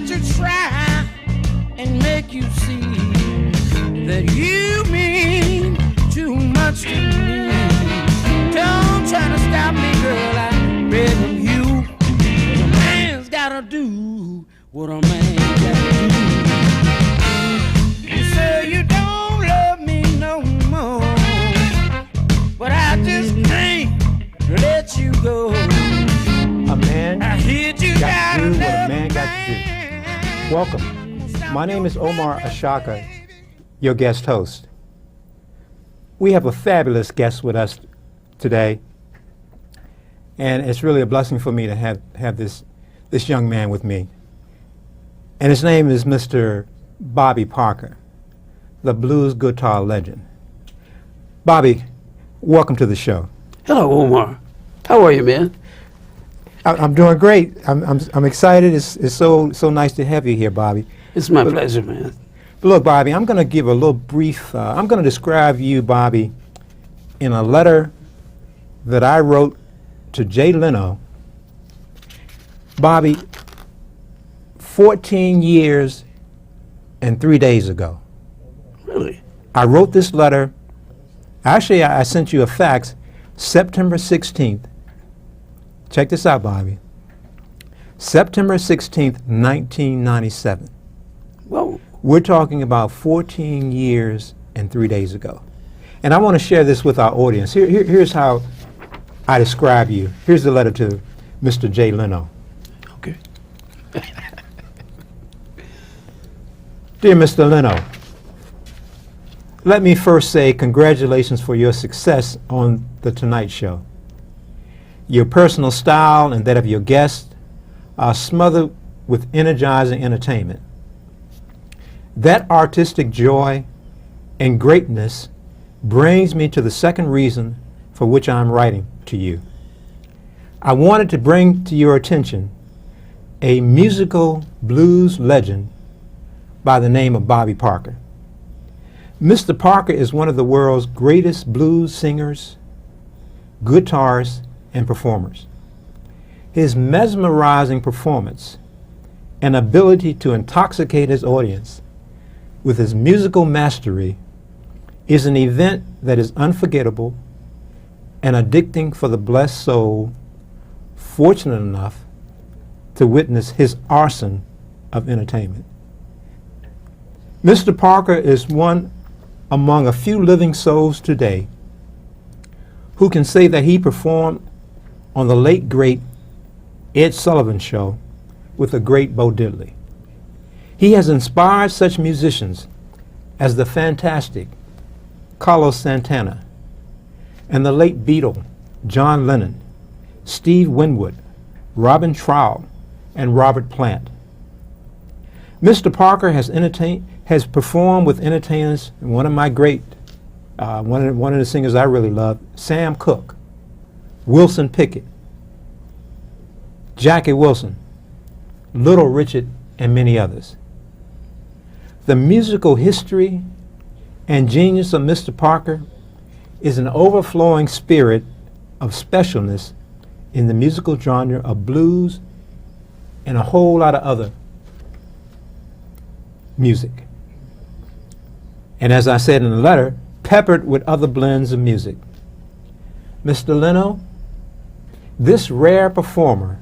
got to try and make you see that you mean too much to me. Don't try to stop me, girl, I'm begging you. A man's gotta do what a man gotta do. You say you don't love me no more, but I just can't let you go. A man I heard you got to do what a another man got to do. Welcome. My name is Omar Ashaka, your guest host. We have a fabulous guest with us today, and it's really a blessing for me to have this young man with me. And his name is Mr. Bobby Parker, the blues guitar legend. Bobby, welcome to the show. Hello, Omar. How are you, man? I'm doing great. I'm excited. It's so nice to have you here, Bobby. It's my pleasure, man. But look, Bobby, I'm going to give a little brief. I'm going to describe you, Bobby, in a letter that I wrote to Jay Leno. Bobby, 14 years and 3 days ago. Really? I wrote this letter. Actually, I sent you a fax September 16th. Check this out, Bobby. September 16th, 1997. Whoa. We're talking about 14 years and 3 days ago. And I want to share this with our audience. Here's how I describe you. Here's the letter to Mr. Jay Leno. Okay. Dear Mr. Leno, let me first say congratulations for your success on The Tonight Show. Your personal style and that of your guests are smothered with energizing entertainment. That artistic joy and greatness brings me to the second reason for which I'm writing to you. I wanted to bring to your attention a musical blues legend by the name of Bobby Parker. Mr. Parker is one of the world's greatest blues singers, guitarists, and performers. His mesmerizing performance and ability to intoxicate his audience with his musical mastery is an event that is unforgettable and addicting for the blessed soul fortunate enough to witness his arson of entertainment. Mr. Parker is one among a few living souls today who can say that he performed on the late great Ed Sullivan show with the great Bo Diddley. He has inspired such musicians as the fantastic Carlos Santana and the late Beatle John Lennon, Steve Winwood, Robin Trout, and Robert Plant. Mr. Parker has performed with entertainers, and one of my great, one of the singers I really love, Sam Cooke, Wilson Pickett, Jackie Wilson, Little Richard, and many others. The musical history and genius of Mr. Parker is an overflowing spirit of specialness in the musical genre of blues and a whole lot of other music. And as I said in the letter, peppered with other blends of music. Mr. Leno, this rare performer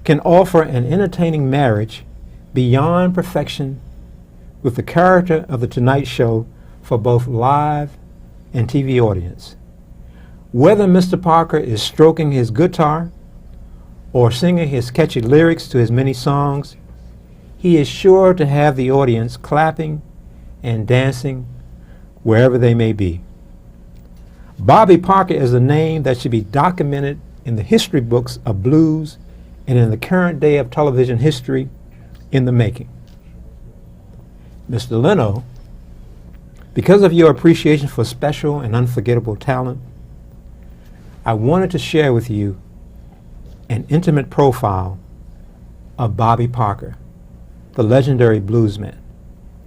can offer an entertaining marriage beyond perfection with the character of The Tonight Show for both live and TV audience. Whether Mr. Parker is stroking his guitar or singing his catchy lyrics to his many songs, he is sure to have the audience clapping and dancing wherever they may be. Bobby Parker is a name that should be documented in the history books of blues and in the current day of television history in the making. Mr. Leno, because of your appreciation for special and unforgettable talent, I wanted to share with you an intimate profile of Bobby Parker, the legendary bluesman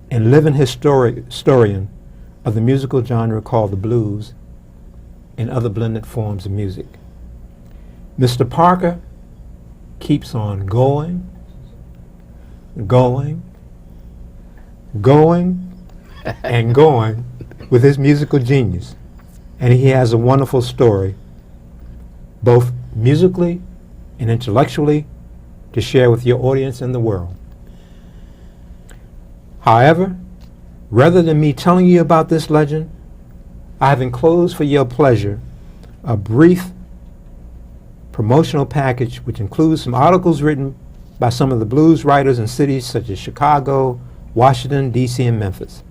and living historian of the musical genre called the blues and other blended forms of music. Mr. Parker keeps on going, going, and going with his musical genius. And he has a wonderful story, both musically and intellectually, to share with your audience and the world. However, rather than me telling you about this legend, I have enclosed for your pleasure a brief promotional package which includes some articles written by some of the blues writers in cities such as Chicago, Washington, D.C., and Memphis.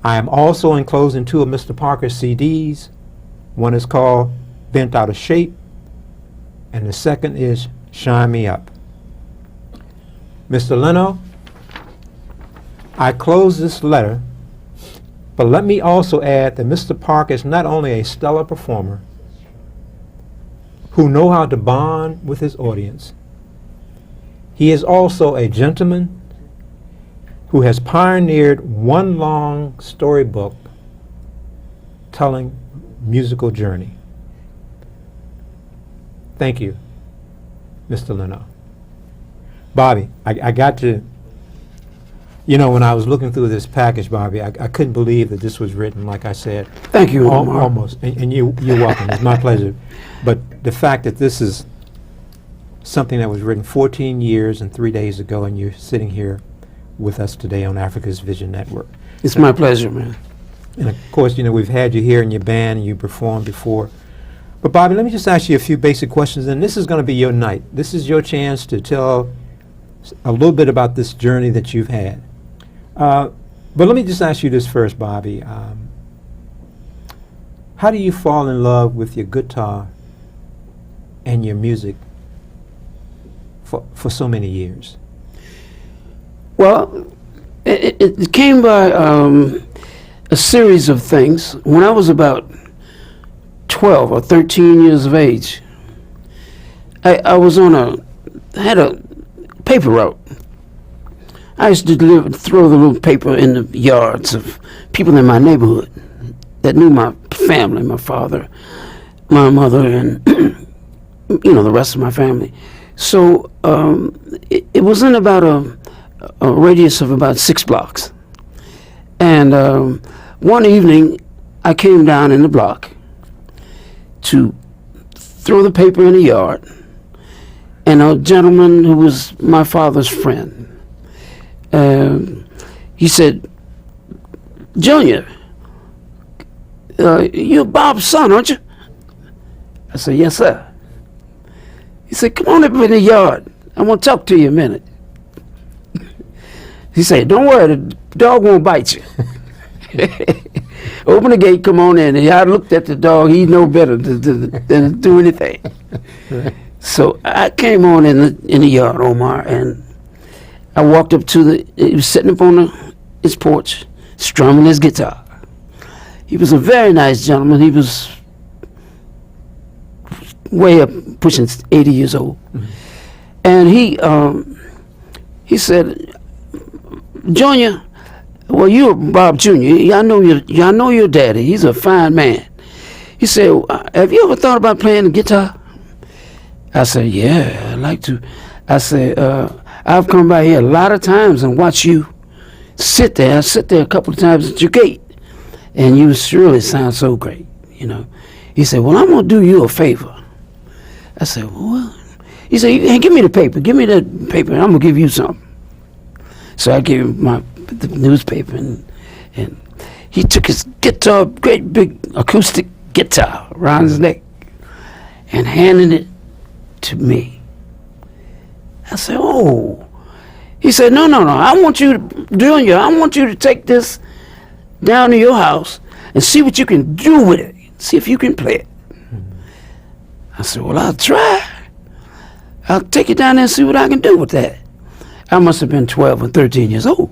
I am also enclosing 2 of Mr. Parker's CDs. One is called Bent Out of Shape, and the second is Shine Me Up. Mr. Leno, I close this letter, but let me also add that Mr. Parker is not only a stellar performer who knows how to bond with his audience, he is also a gentleman who has pioneered one long storybook telling musical journey. Thank you, Mr. Leno. Bobby, I got to, you know, when I was looking through this package, Bobby, I couldn't believe that this was written, like I said. Thank you, Omar. Almost, and you're welcome. It's my pleasure. But the fact that this is something that was written 14 years and 3 days ago, and you're sitting here with us today on Africa's Vision Network. It's my pleasure, man. And of course, you know, we've had you here in your band and you performed before. But Bobby, let me just ask you a few basic questions, and this is going to be your night. This is your chance to tell a little bit about this journey that you've had. But let me just ask you this first, Bobby. How do you fall in love with your guitar and your music for so many years? Well, it came by a series of things. When I was about 12 or 13 years of age, I had a paper route. I used to throw the little paper in the yards of people in my neighborhood that knew my family, my father, my mother, and you know, the rest of my family. So it was in about a radius of about 6 blocks. And one evening, I came down in the block to throw the paper in the yard, and a gentleman who was my father's friend, he said, "Junior, you're Bob's son, aren't you?" I said, "Yes, sir." He said, "Come on up in the yard. I want to talk to you a minute." He said, "Don't worry, the dog won't bite you." Open the gate, come on in. And I looked at the dog. He know better than do anything. So I came on in the yard, Omar, and I walked up to he was sitting up on his porch, strumming his guitar. He was a very nice gentleman. He was way up, pushing 80 years old. Mm-hmm. And he said, "Junior, well, you're Bob Jr. I know your daddy. He's a fine man." He said, "Have you ever thought about playing the guitar?" I said, "Yeah, I'd like to." I said, "I've come by here a lot of times and watched you sit there. I sit there a couple of times at your gate, and you surely sound so great, you know." He said, "Well, I'm going to do you a favor." I said, "Well," he said, "Hey, give me the paper. Give me that paper, and I'm going to give you something." So I gave him the newspaper, and he took his guitar, great big acoustic guitar around his neck, and handed it to me. I said, "Oh." He said, No, I want you to take this down to your house and see what you can do with it. See if you can play it." I said, "Well, I'll try. I'll take it down there and see what I can do with that." I must have been 12 or 13 years old.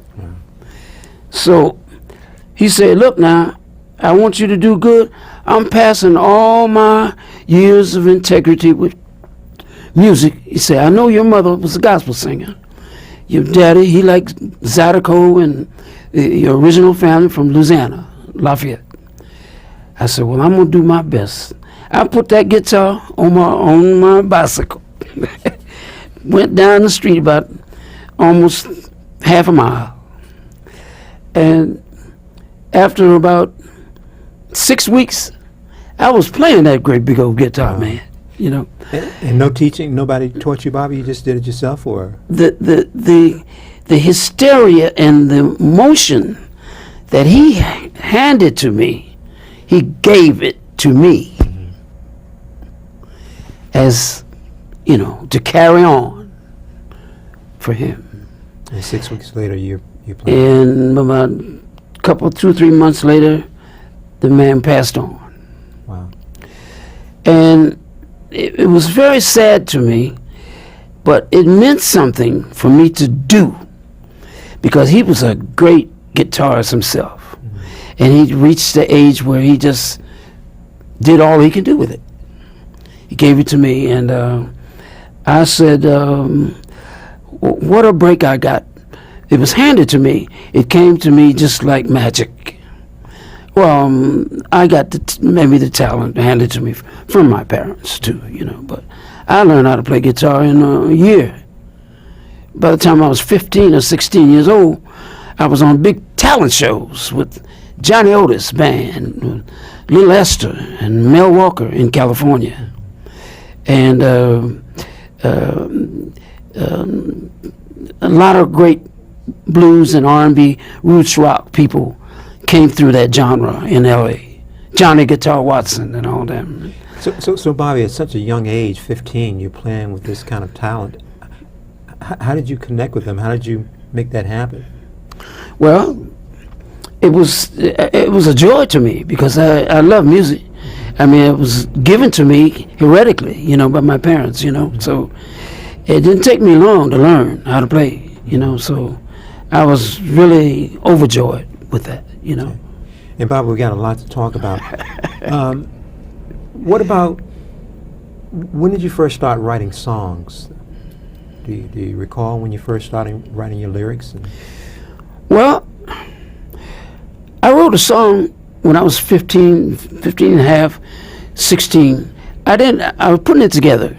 So he said, "Look now, I want you to do good. I'm passing all my years of integrity with music." He said, "I know your mother was a gospel singer. Your daddy, he liked Zydeco and your original family from Louisiana, Lafayette." I said, "Well, I'm going to do my best." I put that guitar on my bicycle. Went down the street about almost half a mile. And after about 6 weeks, I was playing that great big old guitar, man. You know. And no teaching, nobody taught you, Bobby. You just did it yourself, or The hysteria and the emotion that he handed to me, he gave it to me, as you know, to carry on for him. and 6 weeks later, you played. And about 2 3 months later, the man passed on. Wow. And it was very sad to me, but it meant something for me to do, because he was a great guitarist himself. And he reached the age where he just did all he could do with it. He gave it to me, and I said, what a break I got. It was handed to me. It came to me just like magic. Well, I got maybe the talent handed to me from my parents too, you know. But I learned how to play guitar in a year. By the time I was 15 or 16 years old, I was on big talent shows with Johnny Otis Band, Little Esther, and Mel Walker in California, and a lot of great blues and R&B, roots rock people came through that genre in L.A. Johnny Guitar Watson and all them. So Bobby, at such a young age, 15, you're playing with this kind of talent. How did you connect with them? How did you make that happen? Well, it was a joy to me, because I love music. I mean, it was given to me heretically, you know, by my parents, you know. So it didn't take me long to learn how to play, you know. So I was really overjoyed with that, you know. And Bobby, we got a lot to talk about. What about, when did you first start writing songs? Do you recall when you first started writing your lyrics? Well, I wrote a song when I was 15 and a half, 16. I was putting it together.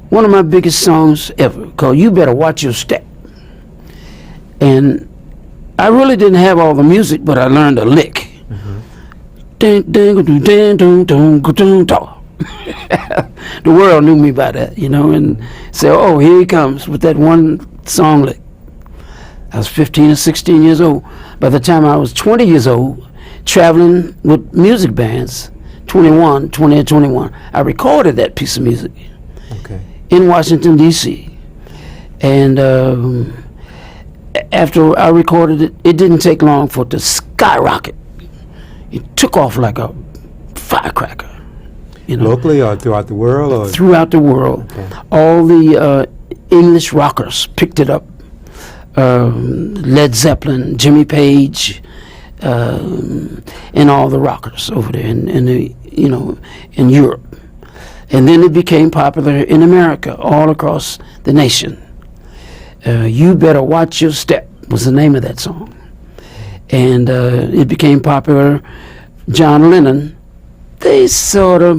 One of my biggest songs ever, called You Better Watch Your Step. And I really didn't have all the music, but I learned a lick. The world knew me by that, you know, and said, oh, here he comes with that one song lick. I was 15 or 16 years old. By the time I was 20 years old, traveling with music bands, 20 or 21, I recorded that piece of music in Washington, D.C. And after I recorded it, it didn't take long for it to skyrocket. It took off like a firecracker. You know, locally or throughout the world? Or? Throughout the world. Okay. All the English rockers picked it up. Led Zeppelin, Jimmy Page, and all the rockers over there in Europe. And then it became popular in America, all across the nation. You Better Watch Your Step was the name of that song. And it became popular. John Lennon, they sort of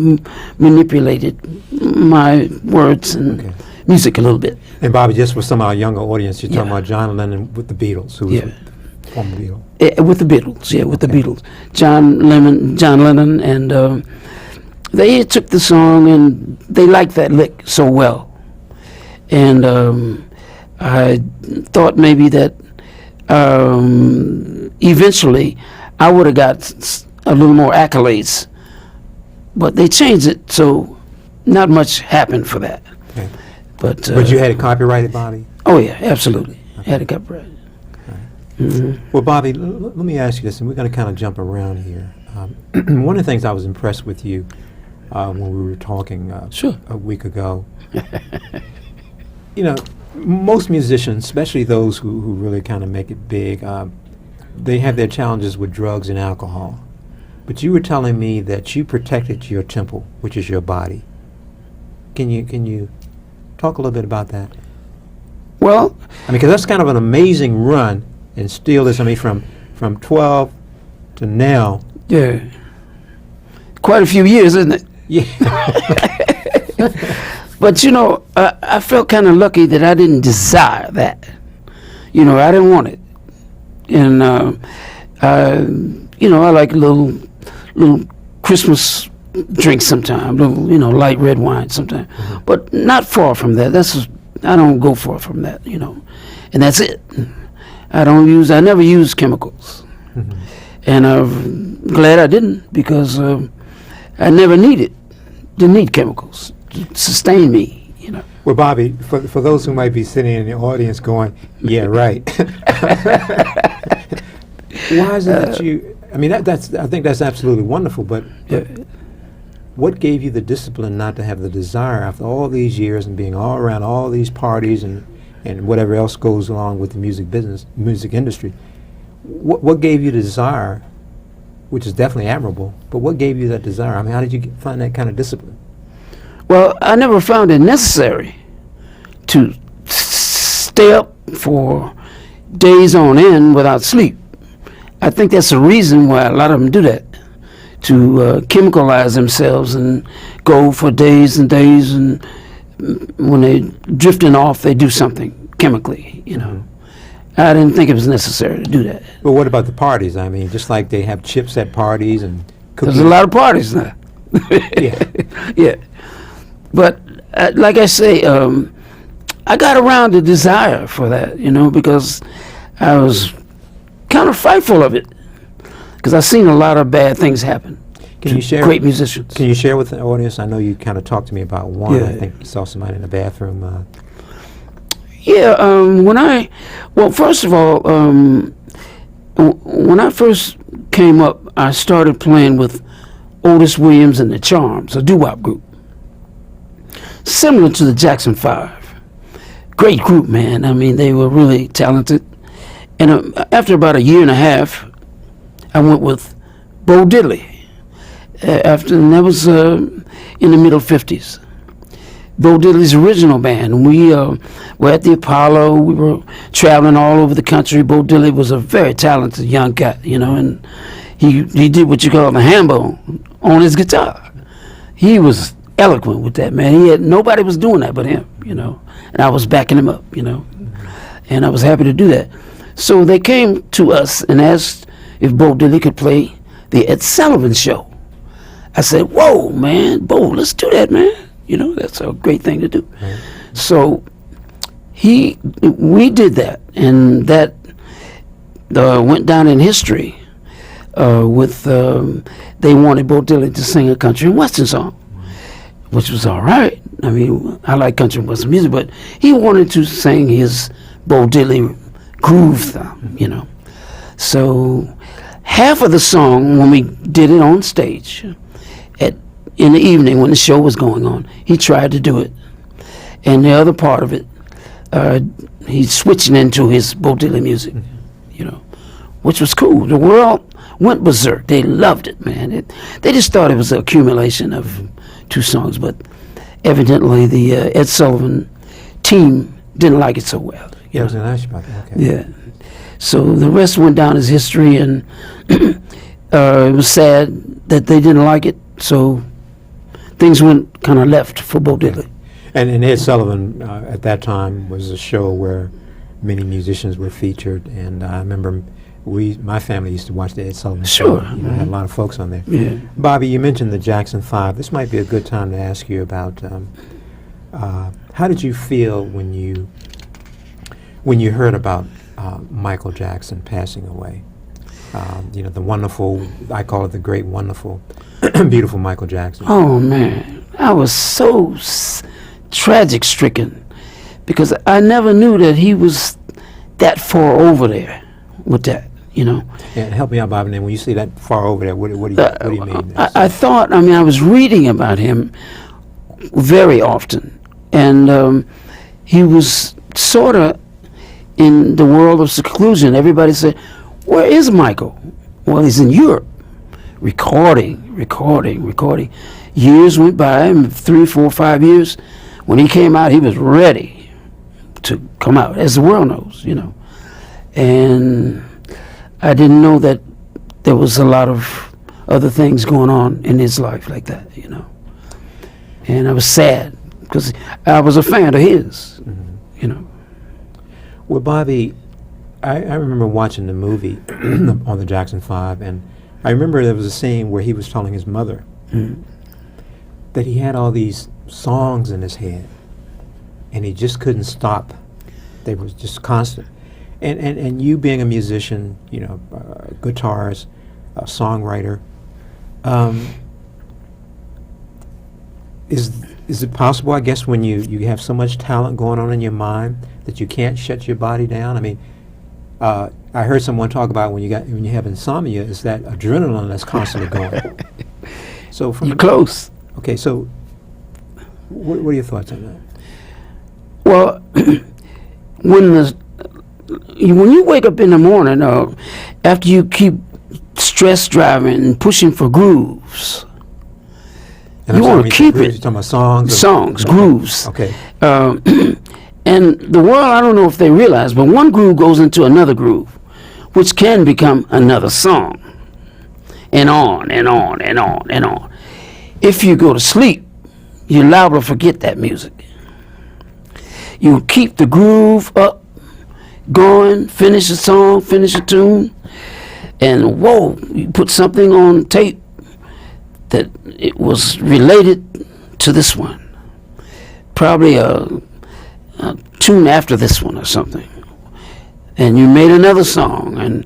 manipulated my words and music a little bit. And Bobby, just for some of our younger audience, you're talking about John Lennon with the Beatles, who was the former Beatles. With the Beatles, with the Beatles. John Lennon, and they took the song and they liked that lick so well. And I thought maybe that eventually I would have got a little more accolades, but they changed it, so not much happened for that. Okay. But you had it copyrighted, Bobby? Oh yeah, absolutely. Okay. Had it copyrighted. Well, Bobby, let me ask you this, and we're going to kind of jump around here. One of the things I was impressed with you when we were talking a week ago, you know, most musicians, especially those who really kind of make it big, they have their challenges with drugs and alcohol. But you were telling me that you protected your temple, which is your body. Can you talk a little bit about that? Well, I mean, because that's kind of an amazing run, and still is, I mean, from 12 to now. Yeah. Quite a few years, isn't it? Yeah. But, you know, I felt kind of lucky that I didn't desire that. You know, I didn't want it. And I like a little Christmas drink sometimes, little, light red wine sometimes, but not far from that. I don't go far from that, and that's it. I never use chemicals, and I'm glad I didn't, because I never didn't need chemicals to sustain me. Well, Bobby, for those who might be sitting in the audience going, yeah, right. Why is it that you? I mean, I think that's absolutely wonderful. But what gave you the discipline not to have the desire after all these years and being all around all these parties and whatever else goes along with the music industry? What gave you the desire, which is definitely admirable, but what gave you that desire? I mean, how did you find that kind of discipline? Well, I never found it necessary to stay up for days on end without sleep. I think that's the reason why a lot of them do that, to chemicalize themselves and go for days and days, and when they're drifting off, they do something chemically, I didn't think it was necessary to do that. But what about the parties? I mean, just like they have chips at parties and cookies. There's a lot of parties now. Yeah. Yeah. But like I say, I got around the desire for that, because I was kind of frightful of it, because I've seen a lot of bad things happen. Can you share? Great musicians. Can you share with the audience? I know you kind of talked to me about one. Yeah. I think you saw somebody in the bathroom. Well, first of all, when I first came up, I started playing with Otis Williams and the Charms, a doo-wop group, similar to the Jackson 5. Great group, man. I mean, they were really talented. And after about a year and a half, I went with Bo Diddley. And that was in the middle 50s. Bo Diddley's original band. We were at the Apollo. We were traveling all over the country. Bo Diddley was a very talented young guy, and he did what you call the hambo on his guitar. He was eloquent with that, man. Nobody was doing that but him, and I was backing him up, and I was happy to do that. So they came to us and asked if Bo Diddley could play the Ed Sullivan show. I said, whoa, man, Bo, let's do that, man. That's a great thing to do. Right. So we did that, and that went down in history with they wanted Bo Diddley to sing a country and western song, which was all right. I mean, I like country and western music, but he wanted to sing his Bo Diddley groove, So half of the song, when we did it on stage, in the evening when the show was going on, he tried to do it, and the other part of it, he's switching into his Bo Diddley music, which was cool. The world went berserk. They loved it, man. They just thought it was an accumulation of two songs, but evidently the Ed Sullivan team didn't like it so well. Yeah, I was going to ask you about that. Okay. Yeah. So the rest went down as history, and it was sad that they didn't like it, so things went kind of left for Bo Diddley. And Ed Sullivan at that time was a show where many musicians were featured, and I remember my family used to watch the Ed Sullivan show. Sure. Had a lot of folks on there. Yeah. Bobby, you mentioned the Jackson 5. This might be a good time to ask you about how did you feel when you heard about Michael Jackson passing away? The wonderful, I call it the great, wonderful, beautiful Michael Jackson. Oh, man. I was so tragic stricken, because I never knew that he was that far over there with that, And help me out, Bobby, and when you say that far over there, what do you mean? I thought, I was reading about him very often, and he was sort of in the world of seclusion. Everybody said, where is Michael? Well, he's in Europe, recording. Years went by, 3, 4, 5 years. When he came out, he was ready to come out, as the world knows, And I didn't know that there was a lot of other things going on in his life like that, And I was sad, because I was a fan of his, Well, Bobby, I remember watching the movie on the Jackson 5, and I remember there was a scene where he was telling his mother that he had all these songs in his head, and he just couldn't stop. They were just constant. And you being a musician, you know, guitarist, a songwriter, is it possible, I guess, when you have so much talent going on in your mind that you can't shut your body down? I mean, I heard someone talk about when you have insomnia, is that adrenaline that's constantly going. So from You're close. Okay, so what are your thoughts on that? Well, when you wake up in the morning, after you keep stress driving and pushing for grooves, And you I'm want to sorry, keep you're it. talking about songs? Songs, grooves. Okay. And the world, I don't know if they realize, but one groove goes into another groove, which can become another song. And on and on and on and on. If you go to sleep, you're liable to forget that music. You keep the groove up, going, finish a song, finish a tune, and whoa, you put something on tape that it was related to this one. Probably a tune after this one or something. And you made another song, and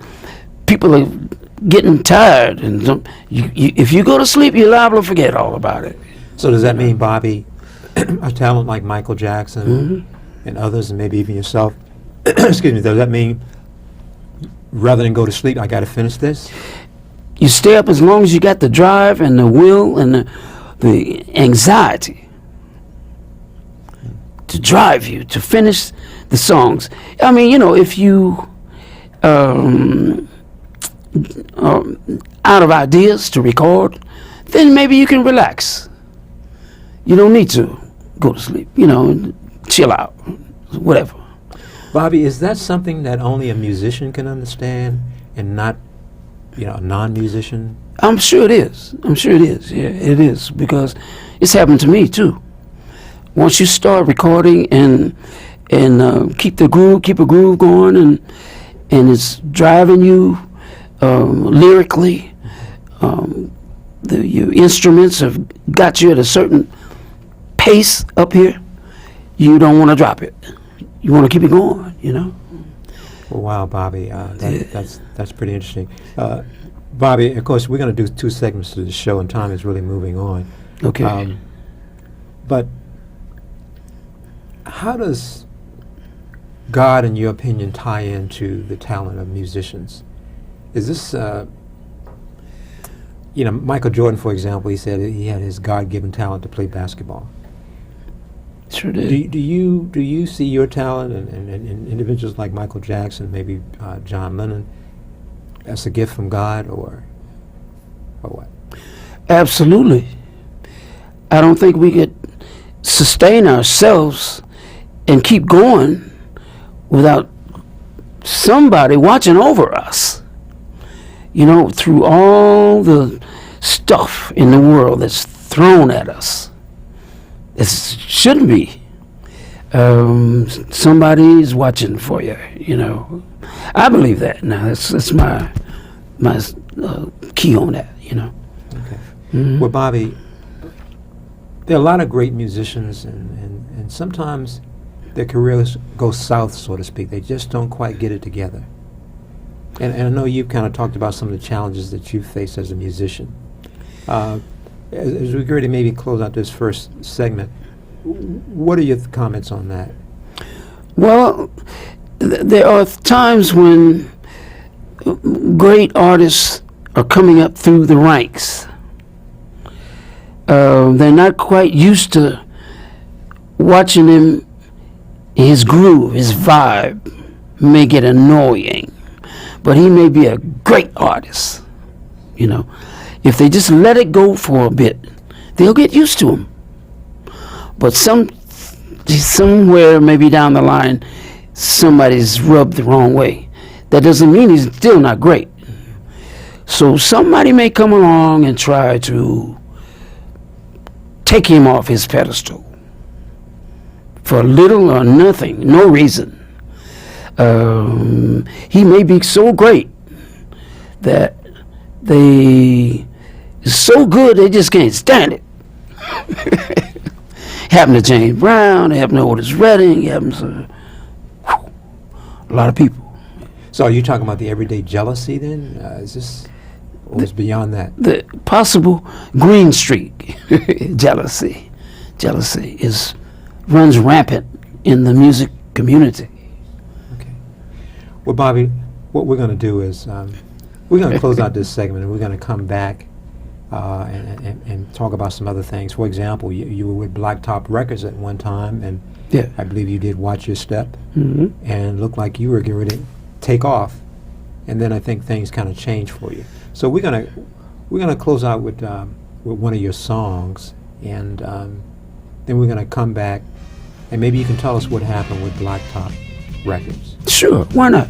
people are getting tired, and if you go to sleep, you're liable to forget all about it. So does that mean, Bobby, a talent like Michael Jackson and others, and maybe even yourself, excuse me, does that mean rather than go to sleep, I got to finish this? You stay up as long as you got the drive and the will and the anxiety to drive you to finish the songs. I mean, you know, if you out of ideas to record, then maybe you can relax. You don't need to go to sleep, you know, chill out, whatever. Bobby, is that something that only a musician can understand and not, you know, a non-musician? I'm sure it is. Yeah, it is, because it's happened to me too. Once you start recording and keep a groove going, and it's driving you lyrically, your instruments have got you at a certain pace up here. You don't want to drop it. You want to keep it going, you know. Well, wow, Bobby, that's pretty interesting. Bobby, of course, we're going to do 2 segments to the show, and time is really moving on. Okay. But how does God, in your opinion, tie into the talent of musicians? Is this, you know, Michael Jordan, for example, he said he had his God-given talent to play basketball. Sure did. Do you see your talent and individuals like Michael Jackson, maybe John Lennon, as a gift from God, or what? Absolutely. I don't think we could sustain ourselves and keep going without somebody watching over us. You know, through all the stuff in the world that's thrown at us. It shouldn't be. Somebody's watching for you, you know. I believe that. Now, that's my key on that, you know. Okay. Mm-hmm. Well, Bobby, there are a lot of great musicians, and sometimes their careers go south, so to speak. They just don't quite get it together. And I know you've kind of talked about some of the challenges that you face as a musician. As we get ready to maybe close out this first segment, what are your comments on that? Well, there are times when great artists are coming up through the ranks. They're not quite used to watching him, his groove, his vibe may get annoying, but he may be a great artist, you know. If they just let it go for a bit, they'll get used to him. But somewhere maybe down the line, somebody's rubbed the wrong way. That doesn't mean he's still not great. So somebody may come along and try to take him off his pedestal for little or nothing, no reason. He may be so great that they so good they just can't stand it. Happened to James Brown, it happened to Otis Redding, it happens to a lot of people. So are you talking about the everyday jealousy then? Is this, or is beyond that? The possible green streak, jealousy runs rampant in the music community. Okay. Well, Bobby, what we're going to do is we're going to close out this segment, and we're going to come back and talk about some other things. For example, you were with Blacktop Records at one time, and Yeah. I believe you did Watch Your Step, Hmm. and looked like you were getting ready to take off. And then I think things kind of changed for you. So we're gonna close out with one of your songs, and then we're gonna come back, and maybe you can tell us what happened with Blacktop Records. Sure, why not?